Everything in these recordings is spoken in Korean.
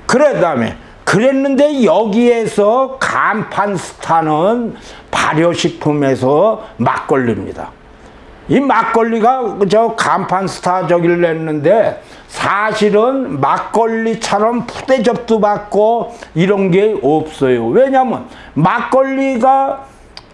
그다음에 그랬는데 여기에서 간판 스타는 발효식품에서 막걸리입니다. 이 막걸리가 저 간판 스타 저기를 냈는데 사실은 막걸리처럼 푸대접도 받고 이런 게 없어요. 왜냐면 막걸리가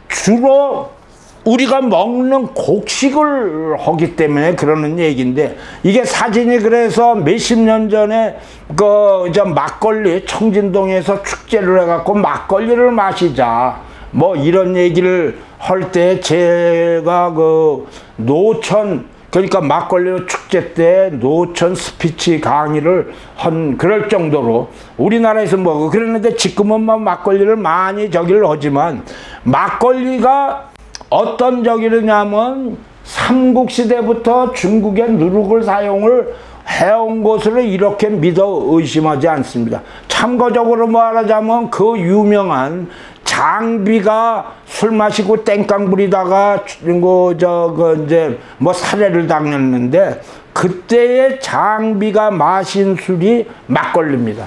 주로 우리가 먹는 곡식을 하기 때문에 그러는 얘기인데, 이게 사진이 그래서 몇십 년 전에 저 막걸리 청진동에서 축제를 해갖고 막걸리를 마시자 뭐 이런 얘기를 할 때 제가 그 노천, 그러니까 막걸리 축제 때 노천 스피치 강의를 한 그럴 정도로 우리나라에서 뭐 그랬는데, 지금은 뭐 막걸리를 많이 저기를 하지만 막걸리가 어떤 저기냐면 삼국시대부터 중국의 누룩을 사용을 해온 것으로 이렇게 믿어 의심하지 않습니다. 참고적으로 말하자면 그 유명한 장비가 술 마시고 땡깡 부리다가 이제 뭐 살해를 당했는데, 그때의 장비가 마신 술이 막걸리입니다.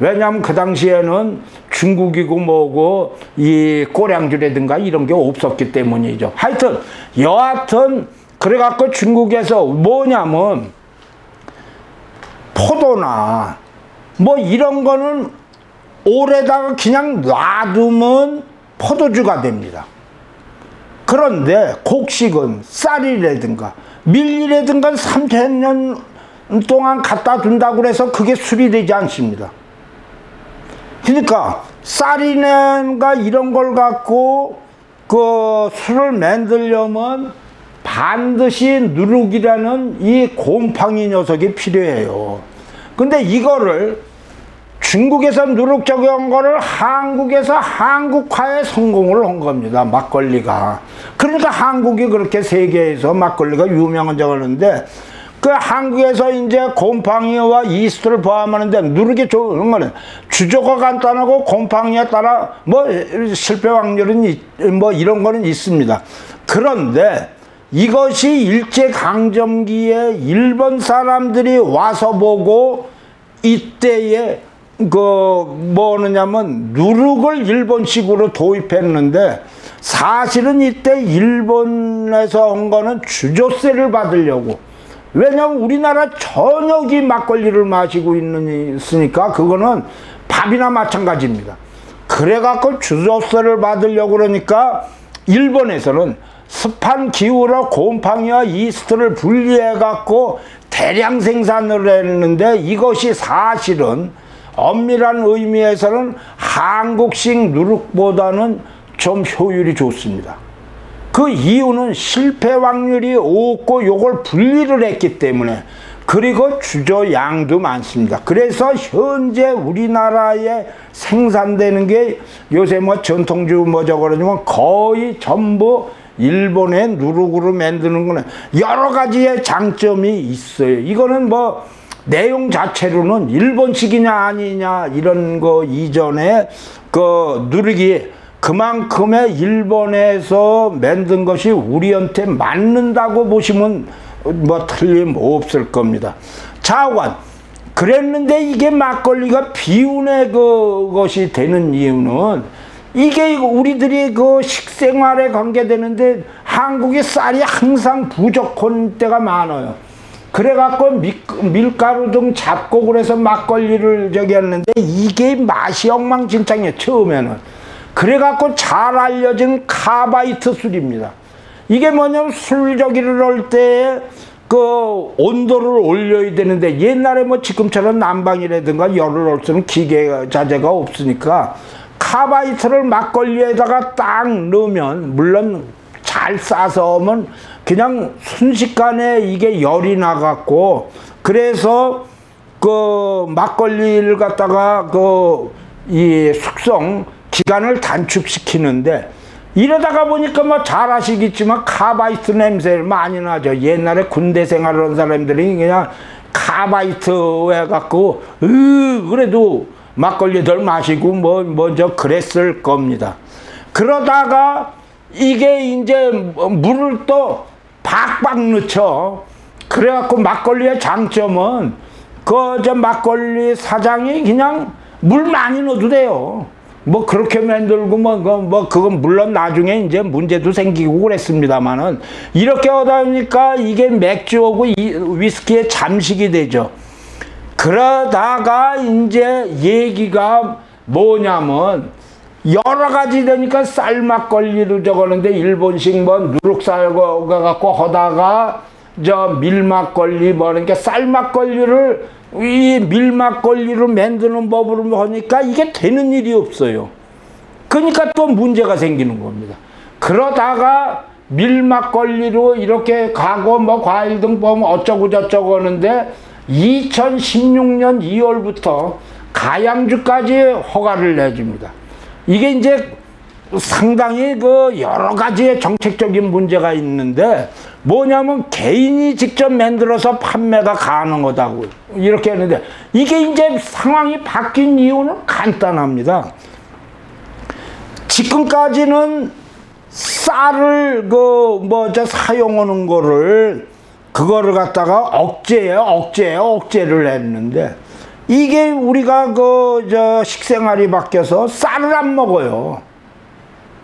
왜냐하면 그 당시에는 중국이고 뭐고 이 꼬량주라든가 이런 게 없었기 때문이죠. 하여튼 여하튼 그래갖고 중국에서 뭐냐면 포도나 뭐 이런 거는 오래다가 그냥 놔두면 포도주가 됩니다. 그런데 곡식은 쌀이라든가 밀이라든가 3000년 동안 갖다 둔다고 해서 그게 술이 되지 않습니다. 그러니까 쌀이나 이런 걸 갖고 그 술을 만들려면 반드시 누룩이라는 이 곰팡이 녀석이 필요해요. 근데 이거를 중국에서 누룩 적용한 거를 한국에서 한국화에 성공을 한 겁니다. 막걸리가. 그러니까 한국이 그렇게 세계에서 막걸리가 유명한 적이었는데, 그 한국에서 이제 곰팡이와 이스트를 포함하는데 누룩이 좋은 거는 주조가 간단하고 곰팡이에 따라 뭐 실패 확률은 뭐 이런 거는 있습니다. 그런데 이것이 일제강점기에 일본 사람들이 와서 보고 이때에 뭐냐면 누룩을 일본식으로 도입했는데, 사실은 이때 일본에서 온 거는 주조세를 받으려고. 왜냐면 우리나라 전역이 막걸리를 마시고 있으니까 그거는 밥이나 마찬가지입니다. 그래갖고 주조세를 받으려고 그러니까 일본에서는 습한 기후로 곰팡이와 이스트를 분리해갖고 대량 생산을 했는데, 이것이 사실은 엄밀한 의미에서는 한국식 누룩보다는 좀 효율이 좋습니다. 그 이유는 실패 확률이 없고 요걸 분리를 했기 때문에, 그리고 주조 양도 많습니다. 그래서 현재 우리나라에 생산되는 게 요새 뭐 전통주 뭐 저거라지만 거의 전부 일본의 누룩으로 만드는 거는 여러 가지의 장점이 있어요. 이거는 뭐 내용 자체로는 일본식이냐 아니냐 이런 거 이전에 그 누룩이 그만큼의 일본에서 만든 것이 우리한테 맞는다고 보시면 뭐 틀림없을 겁니다. 자관 그랬는데 이게 막걸리가 비운의 그것이 되는 이유는, 이게 우리들이 그 식생활에 관계되는데 한국의 쌀이 항상 부족한 때가 많아요. 그래갖고 밀가루 등 잡고 그래서 막걸리를 저기 했는데 이게 맛이 엉망진창이에요, 처음에는. 그래갖고 잘 알려진 카바이트 술입니다. 이게 뭐냐면 술 저기를 할 때 그 온도를 올려야 되는데, 옛날에 뭐 지금처럼 난방이라든가 열을 올 수는 기계 자재가 없으니까 카바이트를 막걸리에다가 딱 넣으면, 물론 잘 싸서 오면 그냥 순식간에 이게 열이 나갖고, 그래서 그 막걸리를 갖다가 이 숙성 기간을 단축시키는데, 이러다가 보니까 뭐 잘 아시겠지만 카바이트 냄새를 많이 나죠. 옛날에 군대 생활을 한 사람들이 그냥 카바이트 해갖고 그래도 막걸리 덜 마시고 저 그랬을 겁니다. 그러다가 이게 이제 물을 또 박박 넣죠. 그래갖고 막걸리의 장점은 저 막걸리 사장이 그냥 물 많이 넣어도 돼요. 뭐 그렇게 만들고 그건 물론 나중에 이제 문제도 생기고 그랬습니다만은 이렇게 하다 보니까 이게 맥주하고 위스키의 잠식이 되죠. 그러다가 이제 얘기가 뭐냐면 여러 가지 되니까 쌀 막걸리도 저거는데 일본식 뭐 누룩쌀 갖고 하다가 저 밀막걸리 뭐 그러니까 쌀 막걸리를 이 밀막걸리로 만드는 법으로 하니까 이게 되는 일이 없어요. 그러니까 또 문제가 생기는 겁니다. 그러다가 밀막걸리로 이렇게 가고 뭐 과일 등 보면 어쩌고 저쩌고 하는데 2016년 2월부터 가양주까지 허가를 내줍니다. 이게 이제 상당히 그 여러 가지의 정책적인 문제가 있는데 뭐냐면 개인이 직접 만들어서 판매가 가능하다고 이렇게 했는데 이게 이제 상황이 바뀐 이유는 간단합니다. 지금까지는 쌀을 사용하는 거를 그거를 갖다가 억제를 했는데 이게 우리가 식생활이 바뀌어서 쌀을 안 먹어요.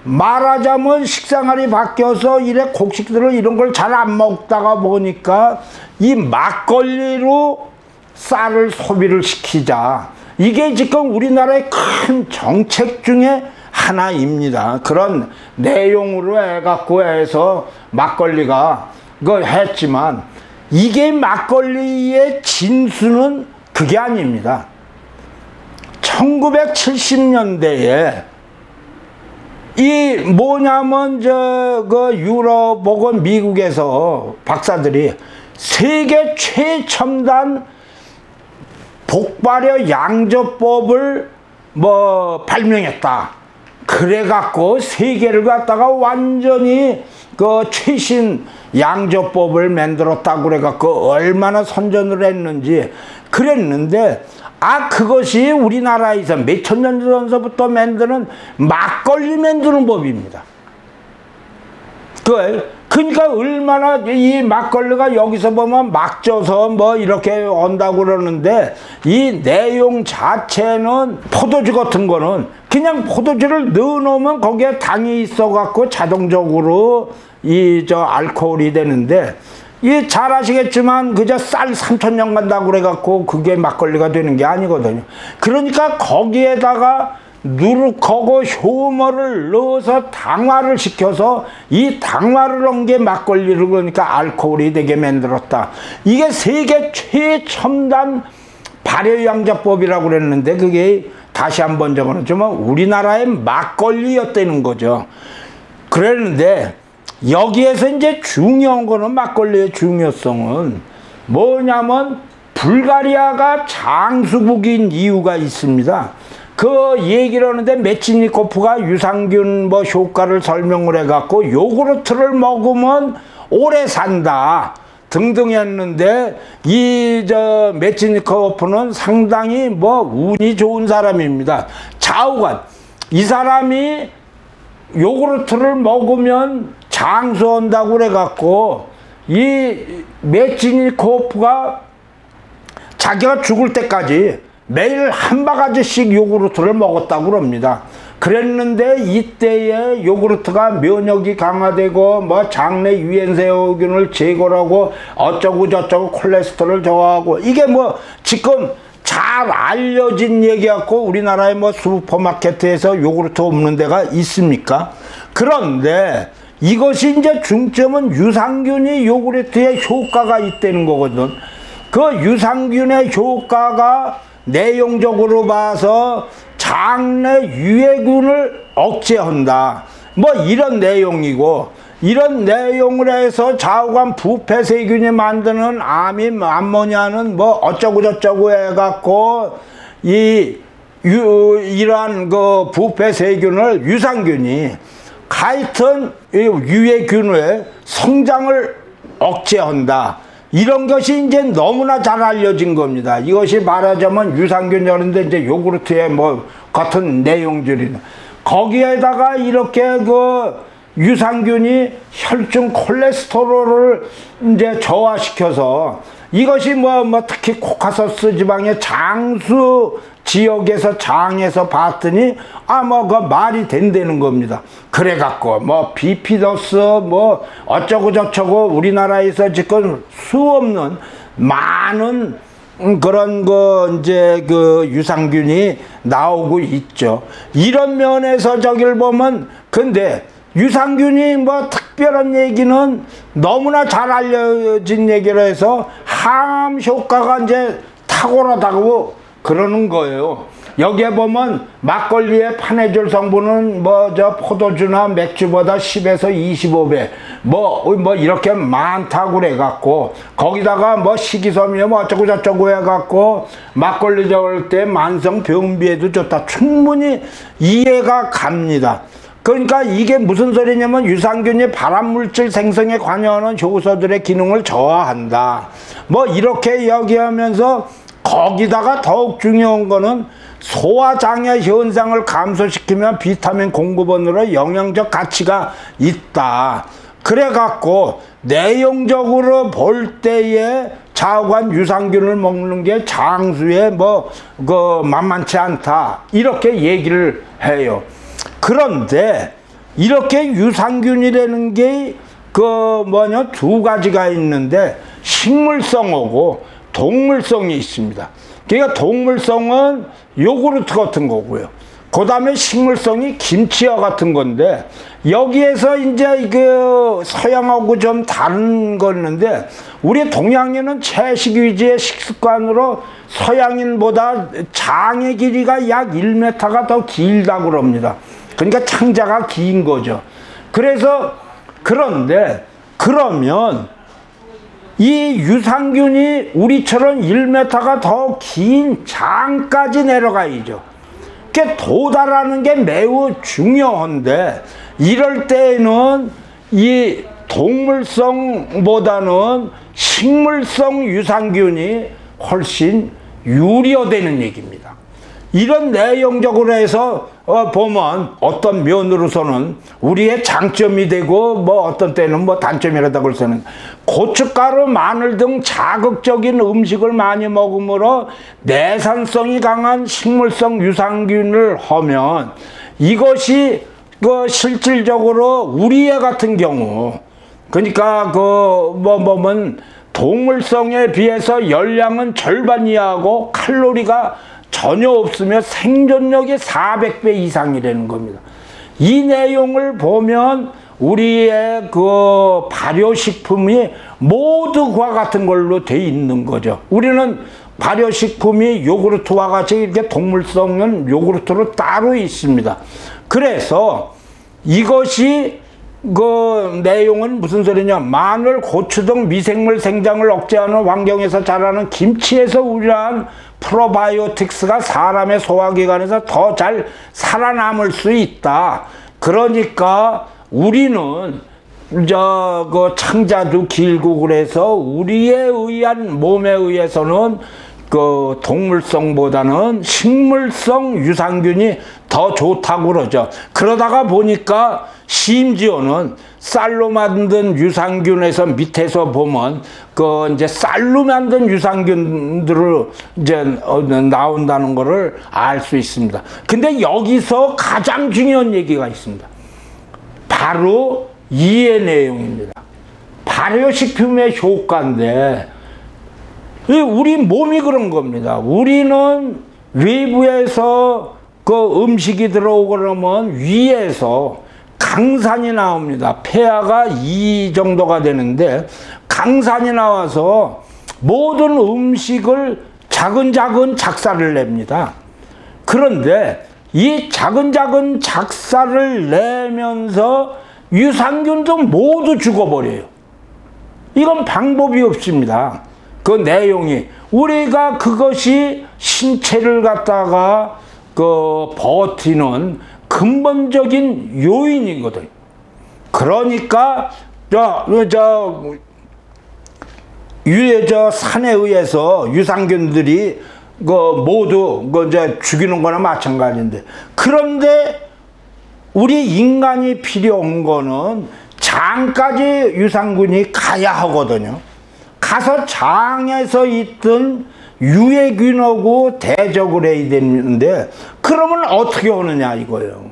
말하자면 식생활이 바뀌어서 이래 곡식들을 이런 걸 잘 안 먹다가 보니까 이 막걸리로 쌀을 소비를 시키자. 이게 지금 우리나라의 큰 정책 중에 하나입니다. 그런 내용으로 해서 막걸리가 했지만 이게 막걸리의 진수는 그게 아닙니다. 1970년대에 이 뭐냐면 유럽 혹은 미국에서 박사들이 세계 최첨단 복발효 양조법을 발명했다. 그래갖고 세계를 갖다가 완전히 최신 양조법을 만들었다고 그래갖고 얼마나 선전을 했는지 그랬는데 그것이 우리나라에서 몇천 년 전서부터 만드는 막걸리 만드는 법입니다. 그러니까 얼마나 이 막걸리가 여기서 보면 막져서 이렇게 온다고 그러는데 이 내용 자체는 포도주 같은 거는 그냥 포도주를 넣어놓으면 거기에 당이 있어갖고 자동적으로 알코올이 되는데 잘 아시겠지만 그저 쌀 3,000년 간다고 그래갖고 그게 막걸리가 되는 게 아니거든요. 그러니까 거기에다가 누룩하고 효모를 넣어서 당화를 시켜서 이 당화를 한 게 막걸리를 그러니까 알코올이 되게 만들었다. 이게 세계 최첨단 발효양조법이라고 그랬는데 그게 다시 한번 적어놓지만 우리나라의 막걸리였다는 거죠. 그랬는데 여기에서 이제 중요한 거는 막걸리의 중요성은 뭐냐면 불가리아가 장수국인 이유가 있습니다. 그 얘기를 하는데 메치니코프가 유산균 효과를 설명을 해갖고 요구르트를 먹으면 오래 산다 등등 했는데 메치니코프는 상당히 운이 좋은 사람입니다. 좌우간 이 사람이 요구르트를 먹으면 장수한다고 그래갖고 이 메치니코프가 자기가 죽을 때까지 매일 한 바가지씩 요구르트를 먹었다고 그럽니다. 그랬는데 이때에 요구르트가 면역이 강화되고 장내 유hen세균을 제거하고 어쩌고 저쩌고 콜레스테롤을 저하고 이게 지금 잘 알려진 얘기였고 우리나라의 슈퍼마켓에서 요구르트 없는 데가 있습니까? 그런데 이것이 이제 중점은 유산균이 요구르트에 효과가 있다는 거거든. 그 유산균의 효과가 내용적으로 봐서 장내 유해균을 억제한다. 이런 내용이고 이런 내용을 해서 좌우간 부패세균이 만드는 아민 암모니아는 어쩌고 저쩌고 해갖고 이러한 부패세균을 유산균이 하여튼 유해균의 성장을 억제한다. 이런 것이 이제 너무나 잘 알려진 겁니다. 이것이 말하자면 유산균이라는데 이제 요구르트에 같은 내용들이 거기에다가 이렇게 유산균이 혈중 콜레스테롤을 이제 저하시켜서 이것이 특히 코카소스 지방의 장수 지역에서 장에서 봤더니 그 말이 된다는 겁니다. 그래갖고 비피더스 어쩌고 저쩌고 우리나라에서 지금 수없는 많은 그런 유산균이 나오고 있죠. 이런 면에서 저길 보면 근데 유산균이 특별한 얘기는 너무나 잘 알려진 얘기로 해서 항암 효과가 이제 탁월하다고 그러는 거예요. 여기에 보면 막걸리의 판해줄 성분은 포도주나 맥주보다 10에서 25배 이렇게 많다고 그래갖고 거기다가 식이섬유 어쩌고 저쩌고 해갖고 막걸리 저을 때 만성 변비에도 좋다. 충분히 이해가 갑니다. 그러니까 이게 무슨 소리냐면 유산균이 발암물질 생성에 관여하는 효소들의 기능을 저하한다. 이렇게 이야기하면서 거기다가 더욱 중요한 거는 소화장애 현상을 감소시키면 비타민 공급원으로 영양적 가치가 있다. 그래갖고 내용적으로 볼 때에 자관 유산균을 먹는 게 장수에 만만치 않다. 이렇게 얘기를 해요. 그런데 이렇게 유산균이라는 게 두 가지가 있는데 식물성하고 동물성이 있습니다. 그러니까 동물성은 요구르트 같은 거고요. 그 다음에 식물성이 김치와 같은 건데 여기에서 이제 서양하고 좀 다른 거였는데 우리 동양인은 채식 위주의 식습관으로 서양인보다 장의 길이가 약 1m가 더 길다고 그럽니다. 그러니까 창자가 긴 거죠. 그런데 그러면 이 유산균이 우리처럼 1m가 더 긴 장까지 내려가야죠. 그게 도달하는 게 매우 중요한데 이럴 때에는 이 동물성보다는 식물성 유산균이 훨씬 유리하다는 얘기입니다. 이런 내용적으로 해서 보면 어떤 면으로서는 우리의 장점이 되고 어떤 때는 단점이라고 해서는 고춧가루, 마늘 등 자극적인 음식을 많이 먹으므로 내산성이 강한 식물성 유산균을 하면 이것이 실질적으로 우리의 같은 경우 그러니까 보면 동물성에 비해서 열량은 절반 이하고 칼로리가 전혀 없으며 생존력이 400배 이상이라는 겁니다. 이 내용을 보면 우리의 발효식품이 모두 그와 같은 걸로 돼 있는 거죠. 우리는 발효식품이 요구르트와 같이 이렇게 동물성은 요구르트로 따로 있습니다. 그래서 이것이 내용은 무슨 소리냐. 마늘, 고추 등 미생물 생장을 억제하는 환경에서 자라는 김치에서 우려한 프로바이오틱스가 사람의 소화기관에서 더 잘 살아남을 수 있다. 그러니까 우리는 창자도 길고 그래서 우리에 의한 몸에 의해서는 동물성보다는 식물성 유산균이 더 좋다고 그러죠. 그러다가 보니까 심지어는 쌀로 만든 유산균에서 밑에서 보면 이제 쌀로 만든 유산균들을 이제 나온다는 것을 알 수 있습니다. 근데 여기서 가장 중요한 얘기가 있습니다. 바로 이해 내용입니다. 발효식품의 효과인데 우리 몸이 그런 겁니다. 우리는 외부에서 음식이 들어오고 그러면 위에서 강산이 나옵니다. 폐하가 2 정도가 되는데 강산이 나와서 모든 음식을 작은 작사를 냅니다. 그런데 이 작은 작사를 내면서 유산균도 모두 죽어버려요. 이건 방법이 없습니다. 그 내용이 우리가 그것이 신체를 갖다가 버티는 근본적인 요인이거든. 그러니까 산에 의해서 유산균들이 모두 이제 죽이는 거나 마찬가지인데 그런데 우리 인간이 필요한 거는 장까지 유산균이 가야 하거든요. 가서 장에서 있던 유해균하고 대적을 해야 되는데 그러면 어떻게 하느냐 이거예요.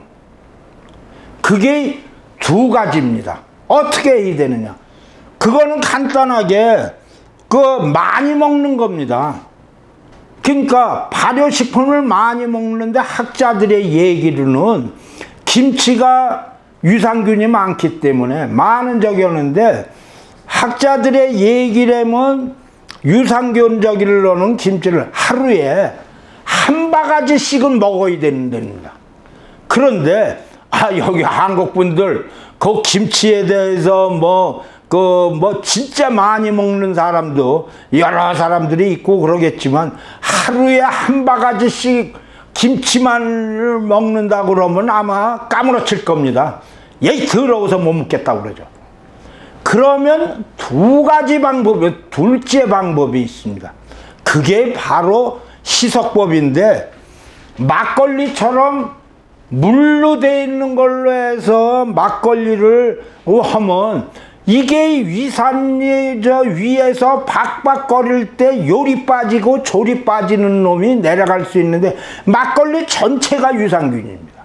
그게 두 가지입니다. 어떻게 해야 되느냐. 그거는 간단하게 많이 먹는 겁니다. 그러니까 발효식품을 많이 먹는데 학자들의 얘기로는 김치가 유산균이 많기 때문에 많은 적이 오는데 학자들의 얘기라면 유산균적을 넣는 김치를 하루에 한 바가지씩은 먹어야 되는 겁니다. 그런데 여기 한국 분들 그 김치에 대해서 진짜 많이 먹는 사람도 여러 사람들이 있고 그러겠지만 하루에 한 바가지씩 김치만을 먹는다 그러면 아마 까무러칠 겁니다. 얘 더러워서 못 먹겠다고 그러죠. 그러면 두 가지 방법이, 둘째 방법이 있습니다. 그게 바로 희석법인데 막걸리처럼 물로 되어 있는 걸로 해서 막걸리를 하면 이게 위산이 위에서 박박거릴 때 요리 빠지고 조리 빠지는 놈이 내려갈 수 있는데 막걸리 전체가 유산균입니다.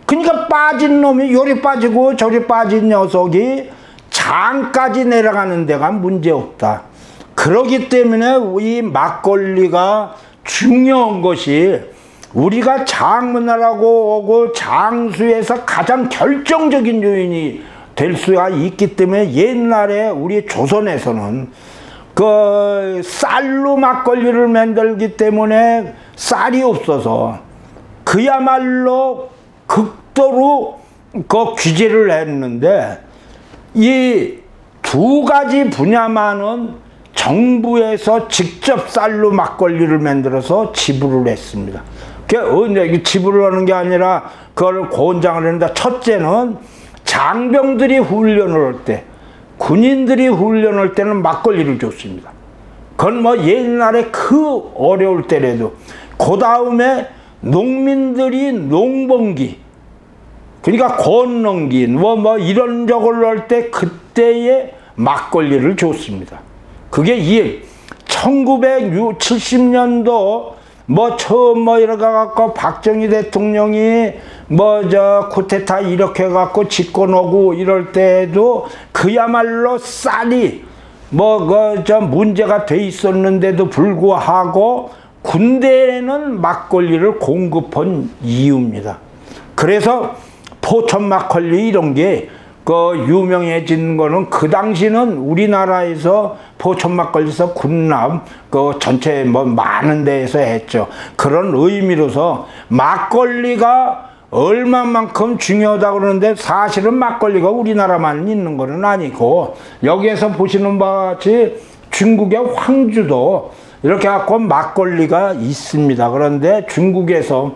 그러니까 빠진 놈이 요리 빠지고 조리 빠진 녀석이 장까지 내려가는 데가 문제없다. 그렇기 때문에 이 막걸리가 중요한 것이 우리가 장문화라고 하고 장수에서 가장 결정적인 요인이 될 수가 있기 때문에 옛날에 우리 조선에서는 쌀로 막걸리를 만들기 때문에 쌀이 없어서 그야말로 극도로 규제를 했는데 이 두 가지 분야만은 정부에서 직접 쌀로 막걸리를 만들어서 지불을 했습니다. 지불을 하는 게 아니라 그걸 권장을 했는데 첫째는 장병들이 훈련을 할 때, 군인들이 훈련을 할 때는 막걸리를 줬습니다. 그건 옛날에 어려울 때라도. 그 다음에 농민들이 농번기, 그러니까 건농기, 이런 저걸 할 때 그때에 막걸리를 줬습니다. 그게 1970년도 처음 이렇게 갖고 박정희 대통령이 쿠데타 이렇게 갖고 집권하고 이럴 때에도 그야말로 쌀이 문제가 돼 있었는데도 불구하고 군대에는 막걸리를 공급한 이유입니다. 그래서 포천 막걸리 이런 게 유명해진 거는 그 당시는 우리나라에서 포천 막걸리에서 군남 전체 많은 데에서 했죠. 그런 의미로서 막걸리가 얼마만큼 중요하다 그러는데 사실은 막걸리가 우리나라만 있는 거는 아니고 여기에서 보시는 바와 같이 중국의 황주도 이렇게 갖고 막걸리가 있습니다. 그런데 중국에서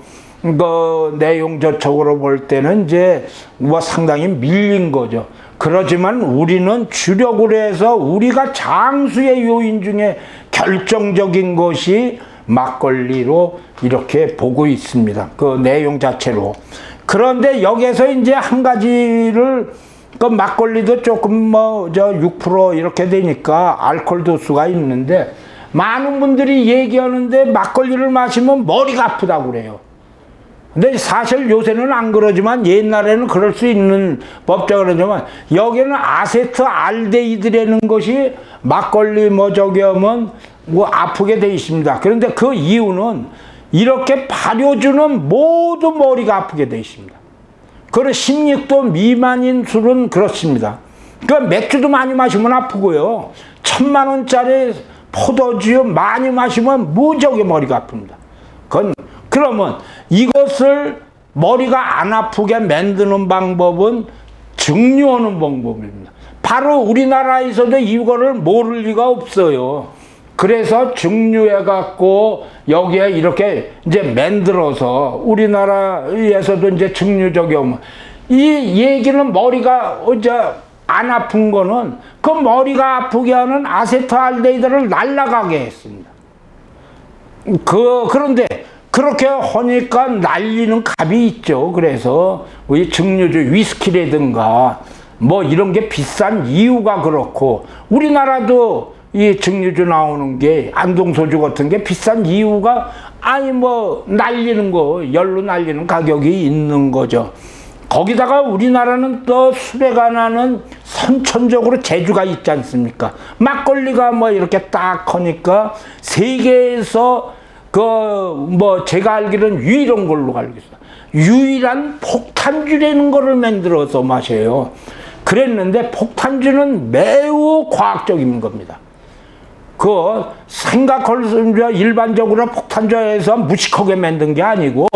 내용 저쪽으로 볼 때는 이제 상당히 밀린 거죠. 그렇지만 우리는 주력으로 해서 우리가 장수의 요인 중에 결정적인 것이 막걸리로 이렇게 보고 있습니다. 그 내용 자체로. 그런데 여기에서 이제 한 가지를 막걸리도 조금 6% 이렇게 되니까 알코올 도수가 있는데 많은 분들이 얘기하는데 막걸리를 마시면 머리가 아프다고 그래요. 근데 사실 요새는 안 그러지만 옛날에는 그럴 수 있는 법적으로 그러지만 여기는 아세트알데히드라는 것이 막걸리 저기 하면 아프게 돼 있습니다. 그런데 그 이유는 이렇게 발효주는 모두 머리가 아프게 돼 있습니다. 그리고 16도 미만인 술은 그렇습니다. 그러니까 맥주도 많이 마시면 아프고요. 1000만원짜리 포도주 많이 마시면 무지하게 머리가 아픕니다. 그러면 이것을 머리가 안 아프게 만드는 방법은 증류하는 방법입니다. 바로 우리나라에서도 이거를 모를 리가 없어요. 그래서 증류해 갖고 여기에 이렇게 이제 만들어서 우리나라에서도 이제 증류적이 오면 이 얘기는 머리가 안 아픈 거는 그 머리가 아프게 하는 아세트알데히드를 날아가게 했습니다. 그런데 그렇게 하니까 날리는 값이 있죠. 그래서 우리 증류주 위스키라든가 뭐 이런 게 비싼 이유가 그렇고, 우리나라도 이 증류주 나오는 게 안동소주 같은 게 비싼 이유가 아니 뭐 날리는 거, 열로 날리는 가격이 있는 거죠. 거기다가 우리나라는 또 술에 관한은 선천적으로 재주가 있지 않습니까? 막걸리가 뭐 이렇게 딱 하니까 세계에서 그 뭐 제가 알기로는 유일한 걸로 알고 있어요. 유일한 폭탄주라는 거를 만들어서 마셔요. 그랬는데 폭탄주는 매우 과학적인 겁니다. 그 생각할 수 있는 일반적으로 폭탄주에서 무식하게 만든 게 아니고,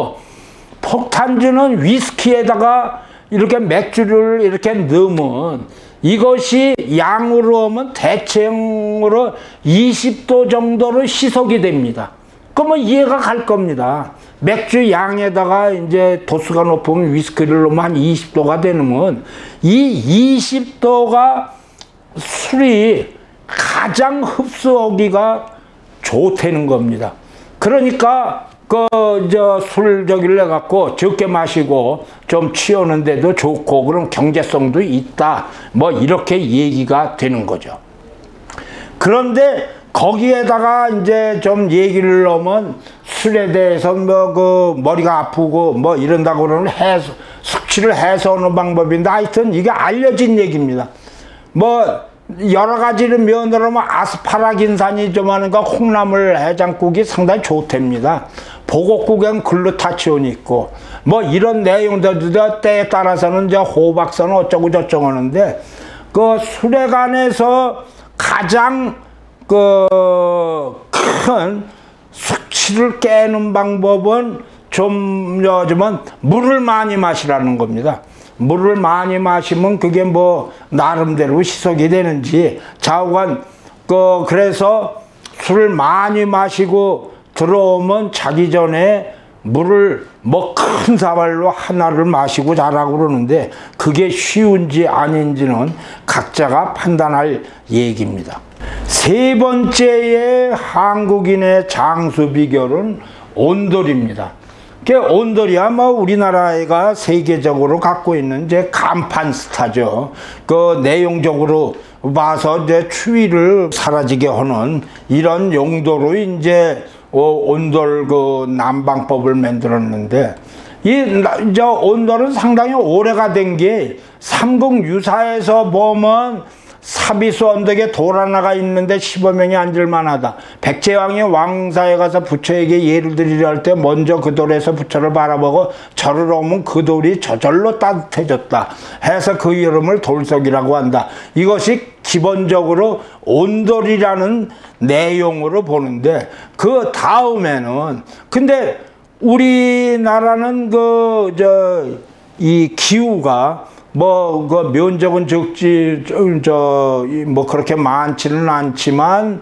폭탄주는 위스키에다가 이렇게 맥주를 이렇게 넣으면 이것이 양으로 하면 대체형으로 20도 정도로 희석이 됩니다. 그러면 이해가 갈 겁니다. 맥주 양에다가 이제 도수가 높으면 위스키를 넣으면 한 20도가 되면 이 20도가 술이 가장 흡수하기가 좋다는 겁니다. 그러니까 술 저기를 해갖고 적게 마시고 좀 취하는데도 좋고 그런 경제성도 있다, 뭐 이렇게 얘기가 되는 거죠. 그런데 거기에다가 이제 좀 얘기를 하면 술에 대해서 뭐 그 머리가 아프고 뭐 이런다고 그러는 숙취를 해소하는 방법인데, 하여튼 이게 알려진 얘기입니다. 뭐 여러 가지를 면으로 하면 아스파라긴산이 좀 하는가 콩나물 해장국이 상당히 좋답니다. 보곡국엔 글루타치온이 있고 뭐 이런 내용들도 때에 따라서는 이제 호박선 어쩌고 저쩌고 하는데, 그 술에 관해서 가장 큰 숙취를 깨는 방법은 좀 요즘은 물을 많이 마시라는 겁니다. 물을 많이 마시면 그게 뭐 나름대로 희석이 되는지 좌우간 그래서 술을 많이 마시고 들어오면 자기 전에 물을 뭐 큰 사발로 하나를 마시고 자라고 그러는데, 그게 쉬운지 아닌지는 각자가 판단할 얘기입니다. 세 번째의 한국인의 장수 비결은 온돌입니다. 온돌이야 뭐 우리나라가 세계적으로 갖고 있는 이제 간판 스타죠. 그 내용적으로 봐서 이제 추위를 사라지게 하는 이런 용도로 이제 온돌 그 난방법을 만들었는데, 이제 온돌은 상당히 오래가 된 게 삼국유사에서 보면 사비수 언덕에 돌 하나가 있는데 15명이 앉을 만하다. 백제왕이 왕사에 가서 부처에게 예를 드리려 할 때 먼저 그 돌에서 부처를 바라보고 절을 오면 그 돌이 저절로 따뜻해졌다 해서 그 이름을 돌석이라고 한다. 이것이 기본적으로 온돌이라는 내용으로 보는데, 그 다음에는 근데 우리나라는 이 기후가 그 면적은 적지, 뭐 그렇게 많지는 않지만,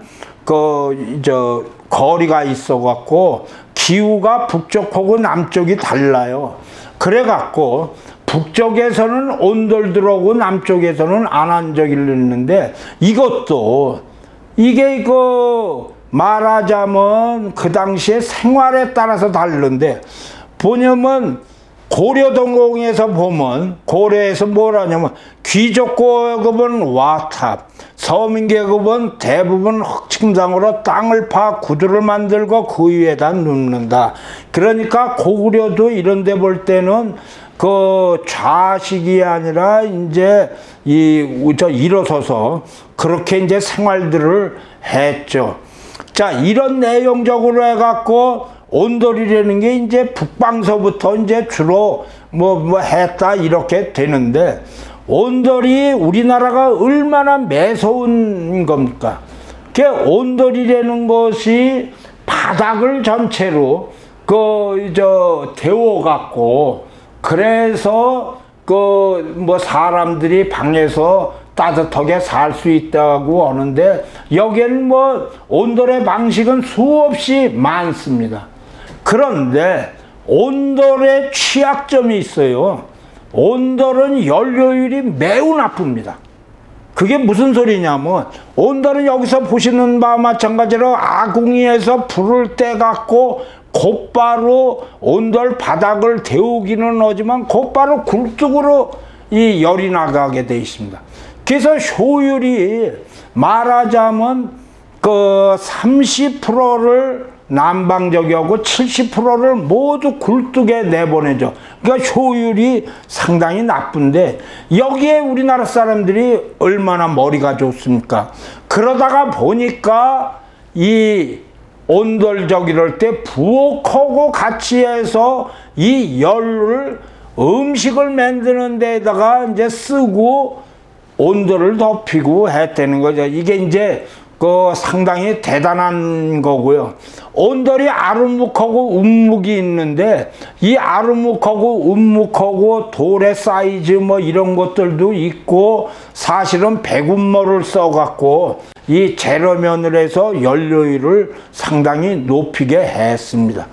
거리가 있어갖고, 기후가 북쪽하고 남쪽이 달라요. 그래갖고, 북쪽에서는 온돌 들어오고 남쪽에서는 안한적이 있는데, 이것도, 이게 말하자면 그 당시에 생활에 따라서 다른데, 보냐면, 고려동공에서 보면, 고려에서 뭘 하냐면 귀족계급은 와탑, 서민계급은 대부분 흑침상으로 땅을 파 구두를 만들고 그 위에다 눕는다. 그러니까 고구려도 이런 데 볼 때는 그 좌식이 아니라 이제 일어서서 그렇게 이제 생활들을 했죠. 자, 이런 내용적으로 해갖고 온돌이라는 게 이제 북방서부터 이제 주로 뭐 했다 이렇게 되는데, 온돌이 우리나라가 얼마나 매서운 겁니까? 그 온돌이라는 것이 바닥을 전체로 데워갖고, 그래서 뭐 사람들이 방에서 따뜻하게 살 수 있다고 하는데, 여기에는 뭐 온돌의 방식은 수없이 많습니다. 그런데 온돌의 취약점이 있어요. 온돌은 연료율이 매우 나쁩니다. 그게 무슨 소리냐면 온돌은 여기서 보시는 바와 마찬가지로 아궁이에서 불을 떼갖고 곧바로 온돌 바닥을 데우기는 하지만 곧바로 굴뚝으로 이 열이 나가게 되어 있습니다. 그래서 효율이 말하자면 그 30%를 난방적이하고 70%를 모두 굴뚝에 내보내죠. 그러니까 효율이 상당히 나쁜데 여기에 우리나라 사람들이 얼마나 머리가 좋습니까? 그러다가 보니까 이 온돌적 이럴 때 부엌하고 같이 해서 이 열을 음식을 만드는 데다가 이제 쓰고 온도를 높이고 했다는 거죠. 이게 이제 그 상당히 대단한 거고요. 온돌이 아르묵하고 움묵이 있는데 이 아르묵하고 움묵하고 돌의 사이즈 뭐 이런 것들도 있고 사실은 백운모를 써갖고 이 재료면을 해서 연료율을 상당히 높이게 했습니다.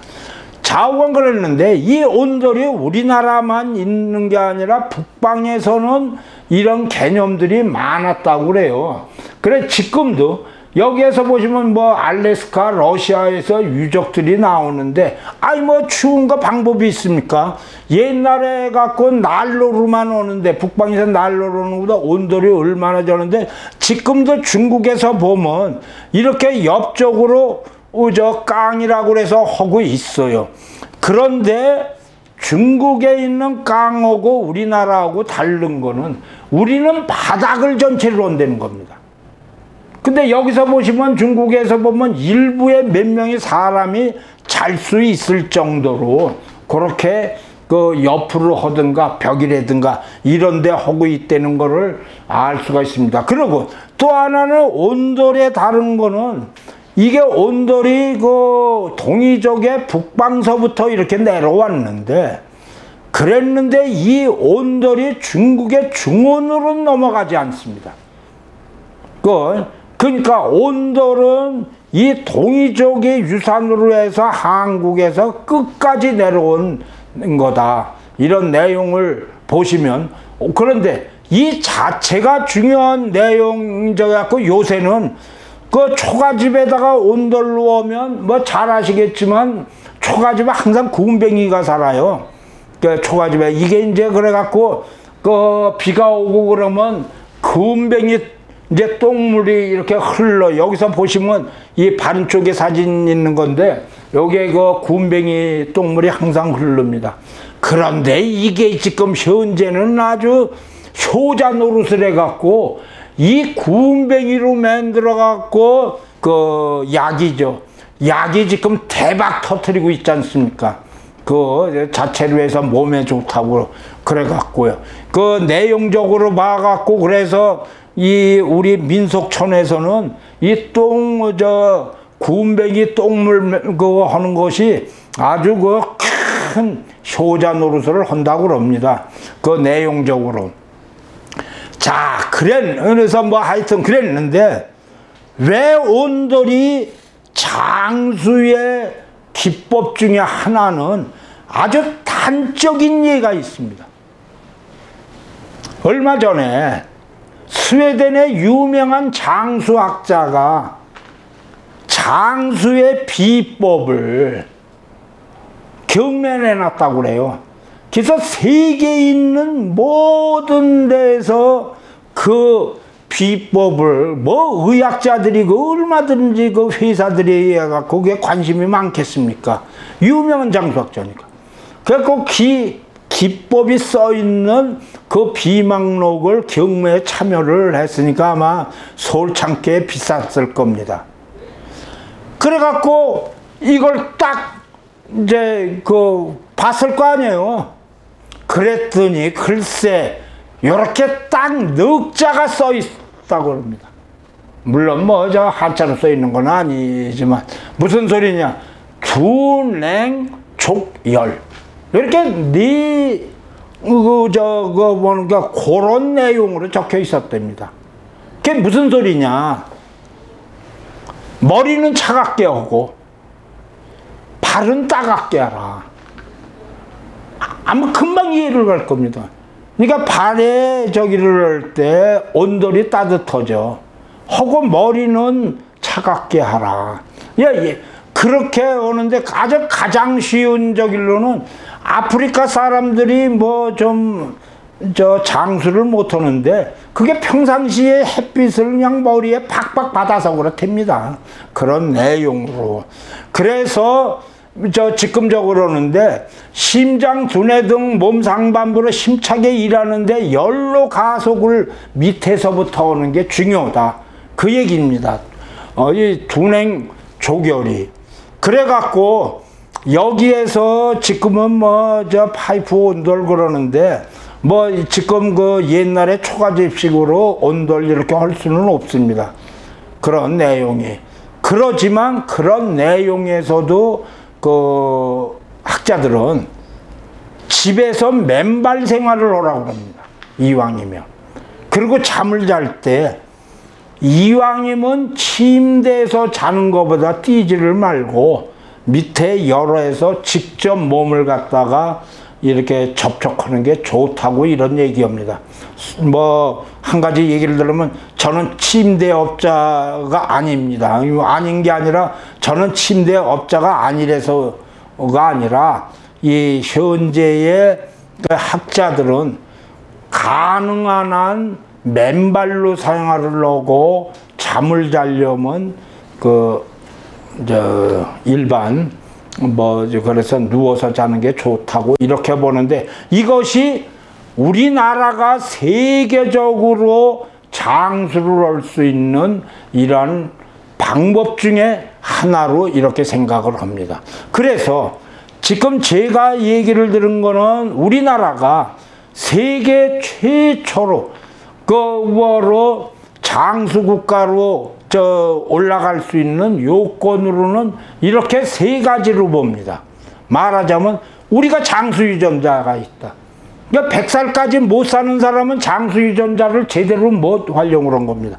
좌우간 그랬는데 이 온돌이 우리나라만 있는 게 아니라 북방에서는 이런 개념들이 많았다고 그래요. 그래 지금도 여기에서 보시면 뭐 알래스카 러시아에서 유적들이 나오는데 아이 뭐 추운 거 방법이 있습니까? 옛날에 갖고 난로로만 오는데 북방에서 난로로 오는 것보다 온돌이 얼마나 저는데 지금도 중국에서 보면 이렇게 옆쪽으로 저 깡이라고 그래서 하고 있어요. 그런데 중국에 있는 깡하고 우리나라하고 다른 거는 우리는 바닥을 전체로 온다는 겁니다. 근데 여기서 보시면 중국에서 보면 일부에 몇 명의 사람이 잘 수 있을 정도로 그렇게 그 옆으로 하든가 벽이라든가 이런 데 하고 있다는 거를 알 수가 있습니다. 그리고 또 하나는 온돌에 다른 거는 이게 온돌이 그 동이족의 북방서부터 이렇게 내려왔는데 그랬는데 이 온돌이 중국의 중원으로 넘어가지 않습니다. 그러니까 온돌은 이 동이족의 유산으로 해서 한국에서 끝까지 내려온 거다. 이런 내용을 보시면 그런데 이 자체가 중요한 내용이어갖고 요새는 그 초가집에다가 온돌로 오면 뭐 잘 아시겠지만 초가집에 항상 구운뱅이가 살아요. 그 초가집에 이게 이제 그래갖고 그 비가 오고 그러면 구운뱅이 이제 똥물이 이렇게 흘러. 여기서 보시면 이 반쪽에 사진 있는 건데 여기에 그 구운뱅이 똥물이 항상 흐릅니다. 그런데 이게 지금 현재는 아주 효자 노릇을 해갖고 이 구운뱅이로 만들어갖고 그 약이죠. 약이 지금 대박 터뜨리고 있지 않습니까? 그 자체로 해서 몸에 좋다고 그래갖고요. 그 내용적으로 봐갖고 그래서 이 우리 민속촌에서는 이 구운뱅이 똥물 그거 하는 것이 아주 그 큰 효자 노릇을 한다고 그럽니다. 그 내용적으로. 자, 그래서 뭐 하여튼 그랬는데 왜 온돌이 장수의 기법 중에 하나는 아주 단적인 예가 있습니다. 얼마 전에 스웨덴의 유명한 장수학자가 장수의 비법을 경매해놨다고 그래요. 그래서 세계에 있는 모든 데서 그 비법을 뭐 의학자들이 그 얼마든지 그 회사들이 해갖고 그게 관심이 많겠습니까? 유명한 장수학자니까. 그래서 기법이 써있는 그 비망록을 경매에 참여를 했으니까 아마 솔창께 비쌌을 겁니다. 그래갖고 이걸 딱 이제 그 봤을 거 아니에요. 그랬더니 글쎄 요렇게 딱 넉자가 써 있다고 합니다. 물론 뭐 저 한자로 써 있는 건 아니지만 무슨 소리냐? 두냉족열 이렇게 보니까 그런 내용으로 적혀 있었답니다. 그게 무슨 소리냐? 머리는 차갑게 하고 발은 따갑게 하라. 아마 금방 이해를 할 겁니다. 그러니까 발에 저기를 할 때 온돌이 따뜻하죠. 하고 머리는 차갑게 하라. 예. 그렇게 오는데 가장 쉬운 저길로는 아프리카 사람들이 뭐 좀 장수를 못 하는데 그게 평상시에 햇빛을 그냥 머리에 팍팍 받아서 그렇답니다. 그런 내용으로. 그래서 즉금적으로는데 심장, 두뇌 등 몸 상반부로 힘차게 일하는데 열로 가속을 밑에서부터 하는 게 중요하다. 그 얘기입니다. 이 둔행 조결이. 그래갖고 여기에서 지금은 뭐 파이프 온돌 그러는데 뭐 지금 그 옛날에 초가집식으로 온돌 이렇게 할 수는 없습니다. 그런 내용이. 그렇지만 그런 내용에서도 그 학자들은 집에서 맨발 생활을 하라고 합니다. 이왕이면. 그리고 잠을 잘 때 이왕이면 침대에서 자는 것보다 뛰지를 말고 밑에 열어서 직접 몸을 갖다가 이렇게 접촉하는 게 좋다고 이런 얘기합니다. 뭐 한 가지 얘기를 들으면 저는 침대업자가 아닙니다. 아닌 게 아니라 저는 침대업자가 아니라서가 아니라 이 현재의 학자들은 가능한 한 맨발로 생활을 하고 잠을 자려면 일반 그래서 누워서 자는 게 좋다고 이렇게 보는데 이것이 우리나라가 세계적으로 장수를 할 수 있는 이런 방법 중에 하나로 이렇게 생각을 합니다. 그래서 지금 제가 얘기를 들은 거는 우리나라가 세계 최초로 그로 장수국가로 올라갈 수 있는 요건으로는 이렇게 세 가지로 봅니다. 말하자면 우리가 장수유전자가 있다. 그러니까 100살까지 못 사는 사람은 장수유전자를 제대로 못 활용을 한 겁니다.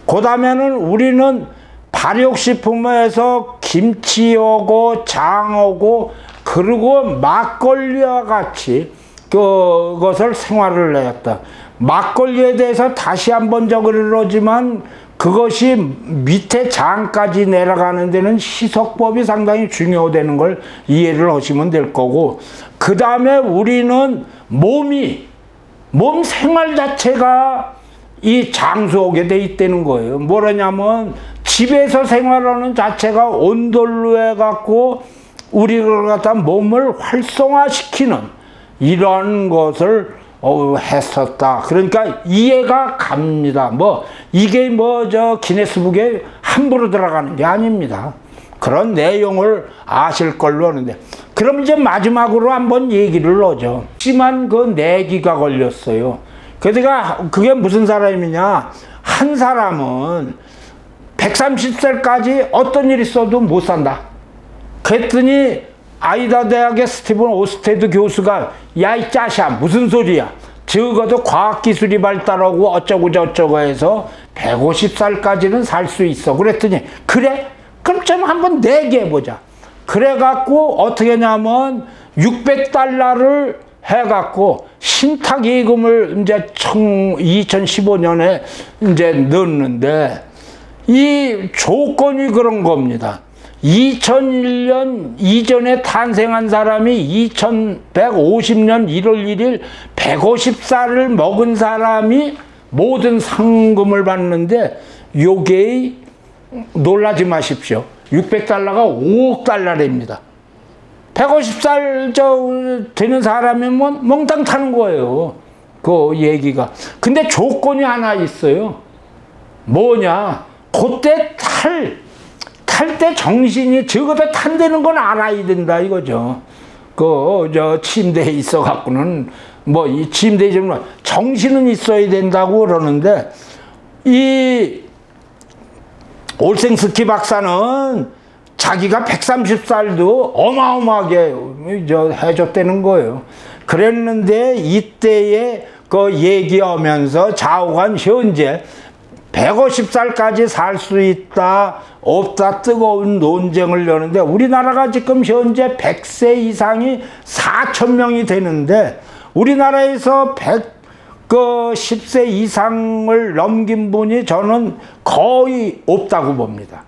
그 다음에는 우리는 발육식품에서 김치하고 장하고 그리고 막걸리와 같이 그것을 생활을 했다. 막걸리에 대해서 다시 한번 저기를 하지만 그것이 밑에 장까지 내려가는 데는 희석법이 상당히 중요하다는 걸 이해를 하시면 될 거고, 그 다음에 우리는 몸 생활 자체가 이 장수하게 돼 있다는 거예요. 뭐라냐면 집에서 생활하는 자체가 온돌로 해갖고 우리를 갖다 몸을 활성화시키는 이런 것을 했었다. 그러니까 이해가 갑니다. 이게 기네스북에 함부로 들어가는 게 아닙니다. 그런 내용을 아실 걸로 하는데, 그럼 이제 마지막으로 한번 얘기를 하죠. 심한 내기가 걸렸어요. 그게 무슨 사람이냐? 한 사람은 130살까지 어떤 일 있어도 못 산다. 그랬더니 아이다 대학의 스티븐 오스테드 교수가 야, 이 짜샤, 무슨 소리야? 적어도 과학기술이 발달하고 어쩌고 저쩌고 해서 150살까지는 살 수 있어. 그랬더니 그래? 그럼 좀 한번 내기해보자. 그래갖고 어떻게 하냐면 600달러를 해갖고 신탁예금을 이제 2015년에 이제 넣었는데, 이 조건이 그런 겁니다. 2001년 이전에 탄생한 사람이 2150년 1월 1일 150살을 먹은 사람이 모든 상금을 받는데, 요게 놀라지 마십시오. 600달러가 5억 달러입니다. 150살 되는 사람이면 멍땅 타는 거예요. 그 얘기가. 근데 조건이 하나 있어요. 뭐냐? 그때 탈 때 정신이 적어도 탄다는 건 알아야 된다 이거죠. 침대에 있어갖고는 이 침대에 좀 정신은 있어야 된다고 그러는데, 이 올생스키 박사는 자기가 130살도 어마어마하게 해줬다는 거예요. 그랬는데 이때에 얘기하면서 좌우간 현재 150살까지 살 수 있다 없다 뜨거운 논쟁을 여는데, 우리나라가 지금 현재 100세 이상이 4,000명이 되는데, 우리나라에서 그 10세 이상을 넘긴 분이 저는 거의 없다고 봅니다.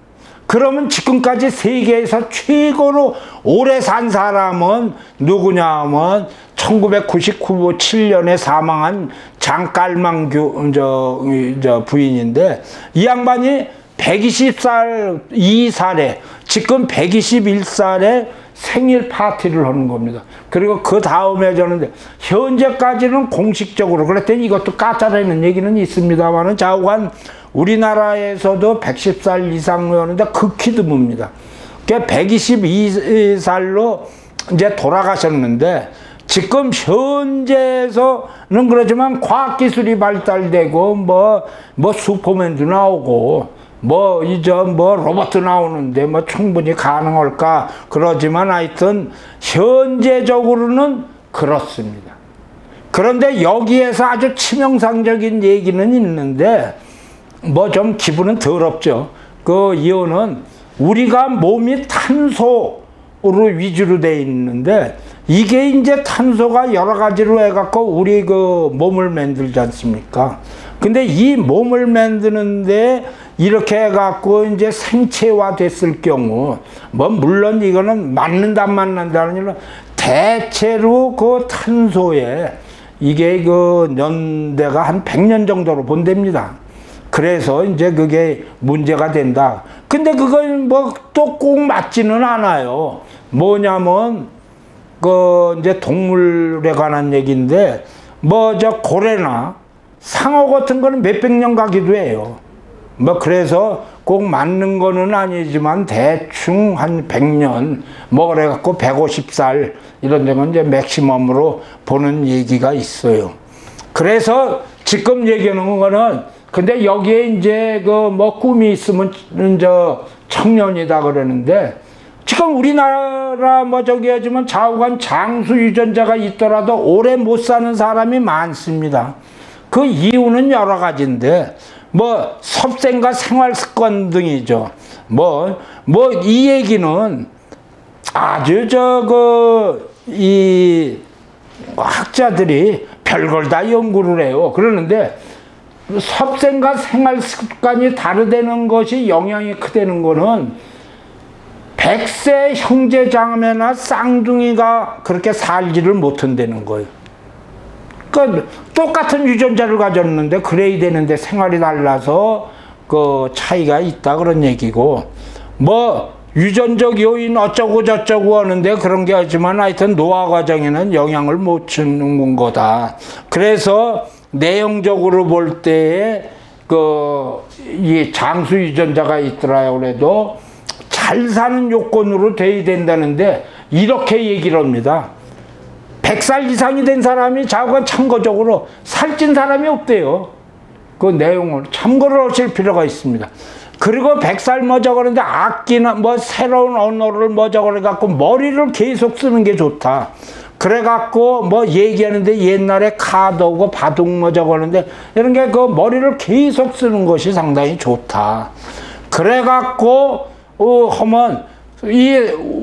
그러면 지금까지 세계에서 최고로 오래 산 사람은 누구냐 하면 1997년에 사망한 장깔망 부인인데, 이 양반이 120살에 지금 121살에 생일 파티를 하는 겁니다. 그리고 그 다음에 저는 현재까지는 공식적으로, 그랬더니 이것도 까짜라는 얘기는 있습니다만은 좌우간 우리나라에서도 110살 이상이었는데 극히 드뭅니다. 122살로 이제 돌아가셨는데, 지금 현재에서는 그렇지만 과학기술이 발달되고 뭐 슈퍼맨도 나오고 뭐 로봇도 나오는데 뭐 충분히 가능할까 그러지만 하여튼 현재적으로는 그렇습니다. 그런데 여기에서 아주 치명상적인 얘기는 있는데 뭐 좀 기분은 더럽죠. 그 이유는 우리가 몸이 탄소로 위주로 돼 있는데, 이게 이제 탄소가 여러 가지로 해갖고 우리 그 몸을 만들지 않습니까? 근데 이 몸을 만드는데 이렇게 해갖고 이제 생체화 됐을 경우, 뭐 물론 이거는 맞는다 안 맞는다는 일은 대체로 그 탄소에 이게 그 연대가 한 100년 정도로 본답니다. 그래서 이제 그게 문제가 된다. 근데 그건 뭐 또 꼭 맞지는 않아요. 뭐냐면 그 이제 동물에 관한 얘기인데, 뭐 저 고래나 상어 같은 거는 몇백 년 가기도 해요. 뭐 그래서 꼭 맞는 거는 아니지만 대충 한 100년 뭐 그래갖고 150살 이런 데는 이제 맥시멈으로 보는 얘기가 있어요. 그래서 지금 얘기하는 거는, 근데 여기에 이제 그 뭐 꿈이 있으면 저 청년이다 그러는데, 지금 우리나라 뭐 저기 하지만 좌우간 장수 유전자가 있더라도 오래 못 사는 사람이 많습니다. 그 이유는 여러 가지인데, 뭐 섭생과 생활 습관 등이죠. 뭐 이 얘기는 아주 이 학자들이 별걸 다 연구를 해요. 그러는데 섭생과 생활 습관이 다르다는 것이 영향이 크다는 거는 100세 형제 자매나 쌍둥이가 그렇게 살지를 못한다는 거예요. 그러니까 똑같은 유전자를 가졌는데 그래야 되는데 생활이 달라서 그 차이가 있다 그런 얘기고, 뭐 유전적 요인 어쩌고 저쩌고 하는데 그런 게 하지만 하여튼 노화 과정에는 영향을 못 주는 거다. 그래서 내용적으로 볼 때에 이 장수 유전자가 있더라요. 그래도 잘 사는 요건으로 돼야 된다는데 이렇게 얘기를 합니다. 100살 이상이 된 사람이 자고가 참고적으로 살찐 사람이 없대요. 그 내용을 참고를 하실 필요가 있습니다. 그리고 100살 뭐 저거는데 악기나 뭐 새로운 언어를 뭐 저거를 갖고 머리를 계속 쓰는 게 좋다. 그래갖고 뭐 얘기하는데 옛날에 카드고 바둑 뭐 저거는데 이런 게 그 머리를 계속 쓰는 것이 상당히 좋다. 그래갖고 하면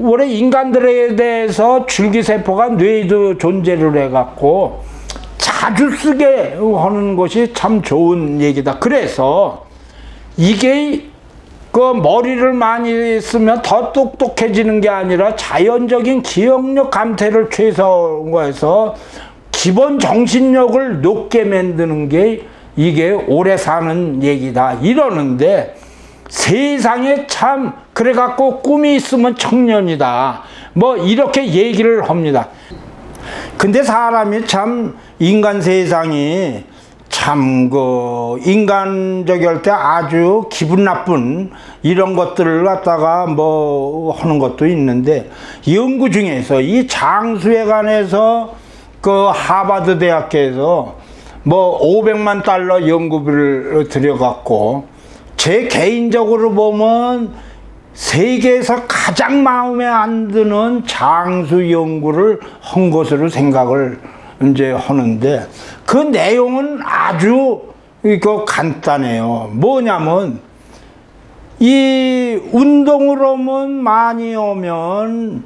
원래 인간들에 대해서 줄기세포가 뇌에도 존재를 해갖고 자주 쓰게 하는 것이 참 좋은 얘기다. 그래서 이게 그 머리를 많이 쓰면 더 똑똑해지는 게 아니라 자연적인 기억력 감퇴를 최소화해서 기본 정신력을 높게 만드는 게 이게 오래 사는 얘기다 이러는데, 세상에 참 그래갖고 꿈이 있으면 청년이다 뭐 이렇게 얘기를 합니다. 근데 사람이 참 인간 세상이 참 그 인간적이 할 때 아주 기분 나쁜 이런 것들을 갖다가 뭐 하는 것도 있는데, 연구 중에서 이 장수에 관해서 그 하버드 대학교에서 뭐 500만 달러 연구비를 들여갖고 제 개인적으로 보면 세계에서 가장 마음에 안 드는 장수 연구를 한 것으로 생각을 이제 하는데, 그 내용은 아주 간단해요. 뭐냐면 이 운동을 하면 많이 오면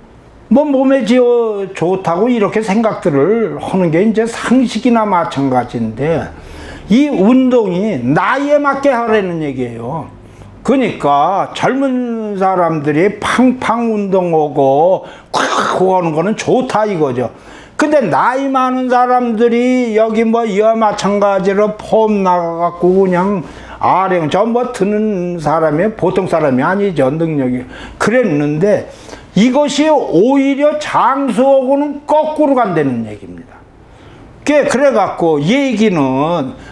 뭐 몸에 좋다고 이렇게 생각들을 하는 게 이제 상식이나 마찬가지인데, 이 운동이 나이에 맞게 하라는 얘기예요. 그러니까 젊은 사람들이 팡팡 운동하고 콱 하는 거는 좋다 이거죠. 근데 나이 많은 사람들이 여기 뭐 이와 마찬가지로 폼 나가갖고 그냥 아령 저 뭐 드는 사람이 보통 사람이 아니죠. 능력이 그랬는데, 이것이 오히려 장수하고는 거꾸로 간다는 얘기입니다. 그래갖고 얘기는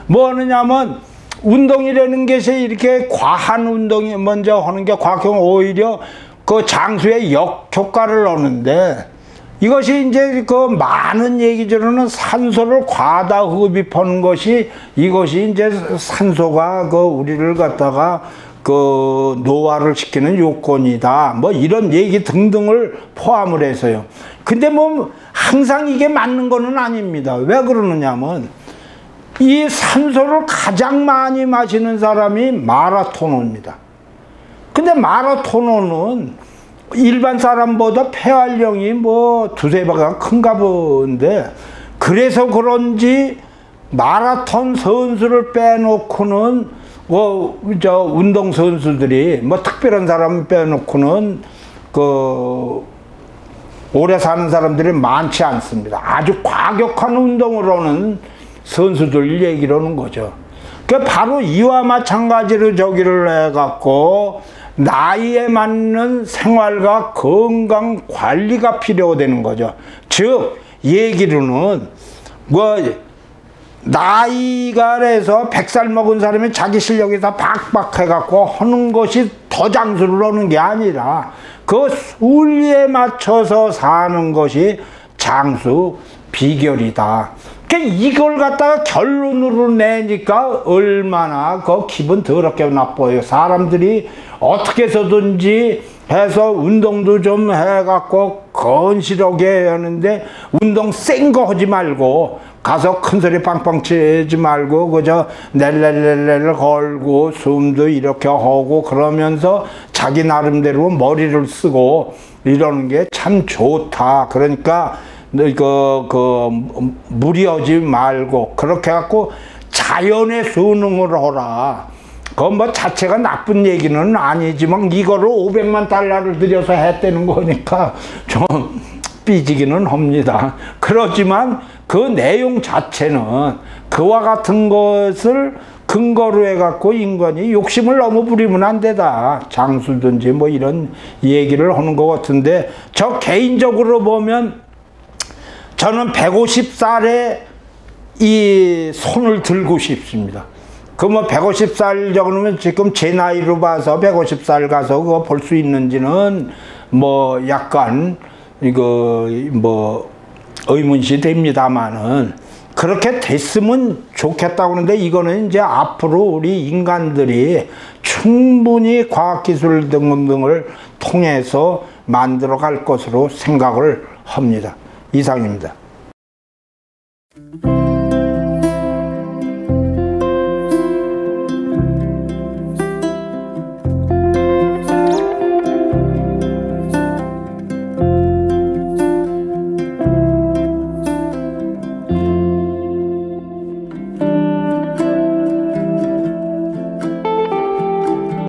뭐 하느냐면, 운동이라는 것이 이렇게 과한 운동이 먼저 하는 게 과학적으로 오히려 그 장수의 역효과를 얻는데, 이것이 이제 그 많은 얘기들로는 산소를 과다 흡입하는 것이, 이것이 이제 산소가 그 우리를 갖다가 그 노화를 시키는 요건이다, 뭐 이런 얘기 등등을 포함을 해서요. 근데 뭐 항상 이게 맞는 거는 아닙니다. 왜 그러느냐면, 이 산소를 가장 많이 마시는 사람이 마라토너입니다. 근데 마라토너는 일반 사람보다 폐활량이 뭐 두세 배가 큰가 본데, 그래서 그런지 마라톤 선수를 빼놓고는 저 운동 선수들이 뭐 특별한 사람 빼놓고는 그 오래 사는 사람들이 많지 않습니다. 아주 과격한 운동으로는 선수들 얘기를 하는 거죠. 그 바로 이와 마찬가지로 저기를 해갖고 나이에 맞는 생활과 건강 관리가 필요되는 거죠. 즉 얘기로는 뭐 나이가 돼서 100살 먹은 사람이 자기 실력이 다 박박해갖고 하는 것이 더 장수를 하는 게 아니라 그 순리에 맞춰서 사는 것이 장수 비결이다. 이걸 갖다가 결론으로 내니까 얼마나 그 기분 더럽게 나빠요. 사람들이 어떻게 해서든지 해서 운동도 좀 해갖고 건실하게 하는데, 운동 센 거 하지 말고 가서 큰 소리 빵빵 치지 말고 그저 낼렐렐렐 걸고 숨도 이렇게 하고 그러면서 자기 나름대로 머리를 쓰고 이러는 게 참 좋다. 그러니까 무리하지 말고 그렇게 해갖고 자연의 순응을 하라. 그건 뭐 자체가 나쁜 얘기는 아니지만 이거를 500만 달러를 들여서 했다는 거니까 좀 삐지기는 합니다. 그렇지만 그 내용 자체는 그와 같은 것을 근거로 해갖고 인간이 욕심을 너무 부리면 안 되다. 장수든지 뭐 이런 얘기를 하는 것 같은데, 저 개인적으로 보면 저는 150살에 이 손을 들고 싶습니다. 그 뭐 150살 정도면 지금 제 나이로 봐서 150살 가서 그거 볼 수 있는지는 뭐 약간 이거 뭐 의문시 됩니다만은, 그렇게 됐으면 좋겠다고 하는데, 이거는 이제 앞으로 우리 인간들이 충분히 과학기술 등을 통해서 만들어 갈 것으로 생각을 합니다. 이상입니다.